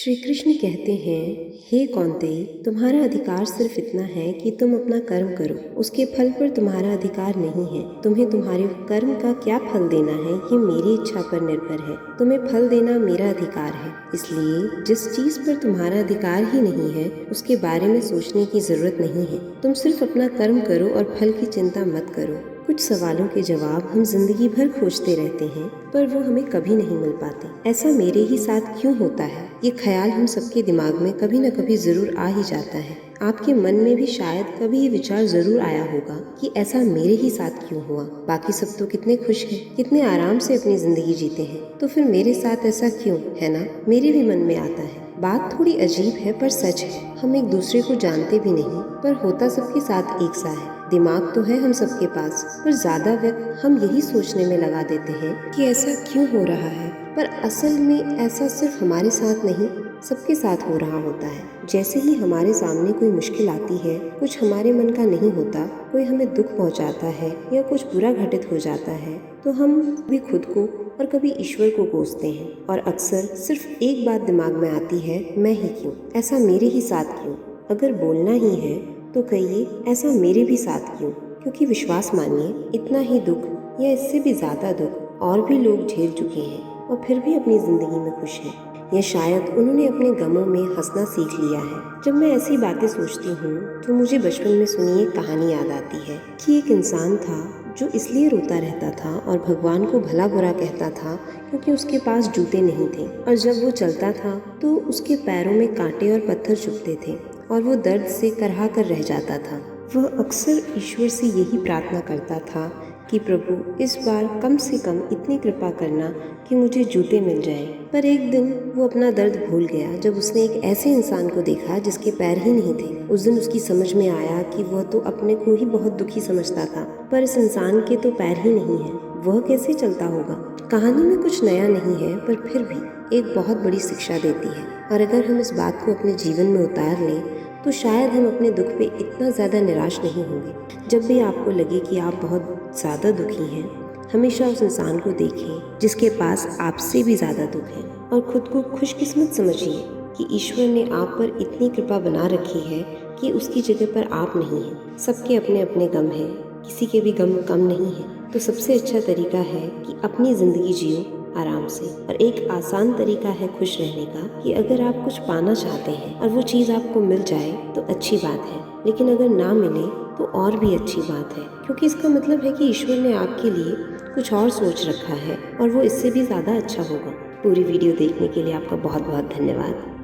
श्री कृष्ण कहते हैं, हे कौन्तेय, तुम्हारा अधिकार सिर्फ इतना है कि तुम अपना कर्म करो। उसके फल पर तुम्हारा अधिकार नहीं है। तुम्हें तुम्हारे कर्म का क्या फल देना है, ये मेरी इच्छा पर निर्भर है। तुम्हें फल देना मेरा अधिकार है। इसलिए जिस चीज पर तुम्हारा अधिकार ही नहीं है, उसके बारे में सोचने की जरूरत नहीं है। तुम सिर्फ अपना कर्म करो और फल की चिंता मत करो। कुछ सवालों के जवाब हम जिंदगी भर खोजते रहते हैं, पर वो हमें कभी नहीं मिल पाते। ऐसा मेरे ही साथ क्यों होता है? ये ख्याल हम सबके दिमाग में कभी न कभी जरूर आ ही जाता है। आपके मन में भी शायद कभी ये विचार जरूर आया होगा कि ऐसा मेरे ही साथ क्यों हुआ। बाकी सब तो कितने खुश हैं, कितने आराम से अपनी जिंदगी जीते हैं, तो फिर मेरे साथ ऐसा क्यों, है ना? मेरे भी मन में आता है। बात थोड़ी अजीब है पर सच है। हम एक दूसरे को जानते भी नहीं, पर होता सबके साथ एक सा है। दिमाग तो है हम सबके पास, पर ज्यादा वक्त हम यही सोचने में लगा देते हैं कि ऐसा क्यों हो रहा है। पर असल में ऐसा सिर्फ हमारे साथ नहीं, सबके साथ हो रहा होता है। जैसे ही हमारे सामने कोई मुश्किल आती है, कुछ हमारे मन का नहीं होता, कोई हमें दुख पहुंचाता है या कुछ बुरा घटित हो जाता है, तो हम भी खुद को और कभी ईश्वर को कोसते हैं। और अक्सर सिर्फ एक बात दिमाग में आती है, मैं ही क्यों, ऐसा मेरे ही साथ क्यों। अगर बोलना ही है तो कहिए, ऐसा मेरे भी साथ क्यों। क्योंकि विश्वास मानिए, इतना ही दुख या इससे भी ज्यादा दुख और भी लोग झेल चुके हैं और फिर भी अपनी जिंदगी में खुश हैं। या शायद उन्होंने अपने गमों में हंसना सीख लिया है। जब मैं ऐसी बातें सोचती हूँ तो मुझे बचपन में सुनी एक कहानी याद आती है कि एक इंसान था जो इसलिए रोता रहता था और भगवान को भला बुरा कहता था क्योंकि उसके पास जूते नहीं थे, और जब वो चलता था तो उसके पैरों में कांटे और पत्थर चुभते थे और वो दर्द से करहा कर रह जाता था। वह अक्सर ईश्वर से यही प्रार्थना करता था कि प्रभु, इस बार कम से कम इतनी कृपा करना कि मुझे जूते मिल जाए। पर एक दिन वो अपना दर्द भूल गया जब उसने एक ऐसे इंसान को देखा जिसके पैर ही नहीं थे। उस दिन उसकी समझ में आया कि वह तो अपने को ही बहुत दुखी समझता था, पर इस इंसान के तो पैर ही नहीं है, वह कैसे चलता होगा। कहानी में कुछ नया नहीं है, पर फिर भी एक बहुत बड़ी शिक्षा देती है। और अगर हम इस बात को अपने जीवन में उतार लें तो शायद हम अपने दुख पे इतना ज़्यादा निराश नहीं होंगे। जब भी आपको लगे कि आप बहुत ज़्यादा दुखी हैं, हमेशा उस इंसान को देखें जिसके पास आपसे भी ज़्यादा दुख है, और खुद को खुशकिस्मत समझिए कि ईश्वर ने आप पर इतनी कृपा बना रखी है कि उसकी जगह पर आप नहीं हैं। सबके अपने अपने गम हैं, किसी के भी गम कम नहीं है। तो सबसे अच्छा तरीका है कि अपनी ज़िंदगी जियो आराम से। और एक आसान तरीका है खुश रहने का कि अगर आप कुछ पाना चाहते हैं और वो चीज़ आपको मिल जाए तो अच्छी बात है, लेकिन अगर ना मिले तो और भी अच्छी बात है, क्योंकि इसका मतलब है कि ईश्वर ने आपके लिए कुछ और सोच रखा है और वो इससे भी ज़्यादा अच्छा होगा। पूरी वीडियो देखने के लिए आपका बहुत बहुत धन्यवाद।